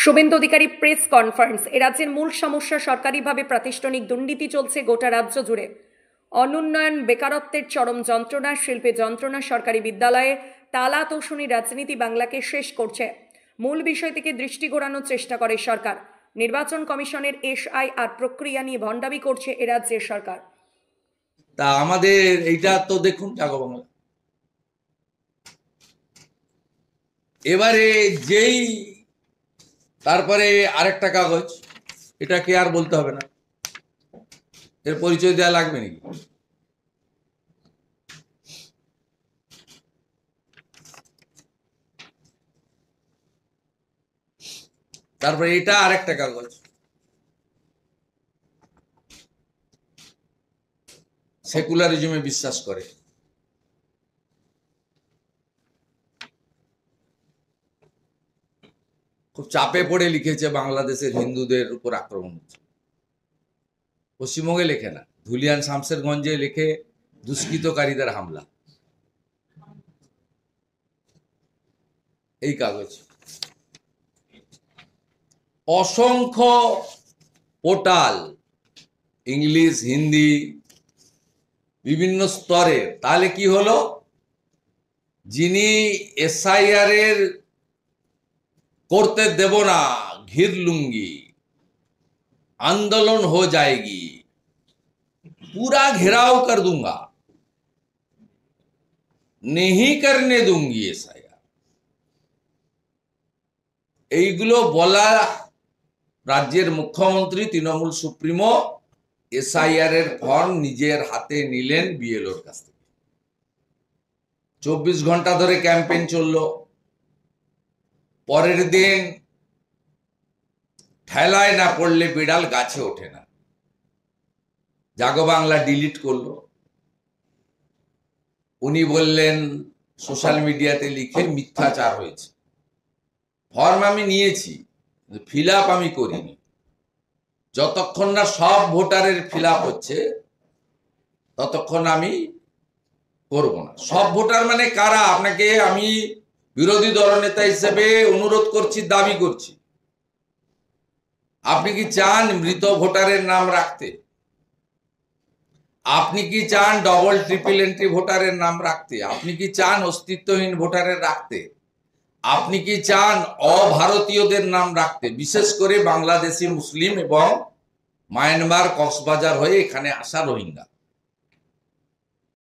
Suvendu Adhikari press conference. এ রাজ্যের মূল সমস্যা সরকারিভাবে প্রাতিষ্ঠানিক দুর্নীতি চলছে গোটা রাজ্য জুড়ে। অনুন্নয়ন, বেকারত্বের চরম যন্ত্রণা, শিল্পে যন্ত্রণা, সরকারি বিদ্যালয়ে তালা তোষণী রাজনীতি বাংলাকে শেষ করছে। মূল বিষয় থেকে দৃষ্টি ঘোরানোর চেষ্টা করে সরকার। নির্বাচন কমিশনের SIR প্রক্রিয়া নিয়ে ভণ্ডামি করছে এ রাজ্যের সরকার। তা আমাদের এইটা তো দেখুন জাগো বাংলা, এবারে যেই তারপরে আরেকটা কাগজ, এটাকে আর বলতে হবে না, এর পরিচয় দেওয়া লাগবে নাকি? তারপরে এটা আরেকটা কাগজ, সেকুলারিজমে বিশ্বাস করে। খুব চাপে পড়ে লিখেছে বাংলাদেশের হিন্দুদের উপর আক্রমণ হচ্ছে। পশ্চিমবঙ্গে লেখে না, ধুলিয়ান শামসেরগঞ্জে লেখে দুষ্কৃতকারীদের হামলা। এই কাগজ অসংখ্য পোর্টাল, ইংলিশ, হিন্দি, বিভিন্ন স্তরে। তাহলে কি হলো, যিনি SIR এর করতে দেব না, ঘির লুঙ্গি, आंदोलन हो जाएगी, पूरा घेराव कर दूंगा, नहीं करने दूंगी SIR, এইগুলো বলা রাজ্যের মুখ্যমন্ত্রী তৃণমূল সুপ্রিমো SIR এর ফর্ম নিজের হাতে নিলেন BLOর কাছ থেকে। 24 ঘন্টা ধরে ক্যাম্পেইন চললো। পরের দিন ঠেলায় না পড়লে বিড়াল গাছে ওঠে না, জাগো বাংলা ডিলিট করলো। উনি বললেন সোশ্যাল মিডিয়াতে লিখে মিথ্যাচার হয়েছে। ফর্ম আমি নিয়েছি, ফিল আপ আমি করিনি। যতক্ষণ না সব ভোটারের ফিল আপ হচ্ছে ততক্ষণ আমি করব না। সব ভোটার মানে কারা? আপনাকে আমি বিরোধী দলনেতা হিসেবে অনুরোধ করছি, দাবি করছি, আপনি কি চান মৃত ভোটারের নাম রাখতে? আপনি কি চান ডবল ট্রিপল এন্ট্রি ভোটারের নাম রাখতে? আপনি কি চান অস্তিত্বহীন ভোটারের রাখতে? আপনি কি চান অভারতীয়দের নাম রাখতে? বিশেষ করে বাংলাদেশি মুসলিম এবং মায়ানমার, কক্সবাজার হয়ে এখানে আসা রোহিঙ্গা।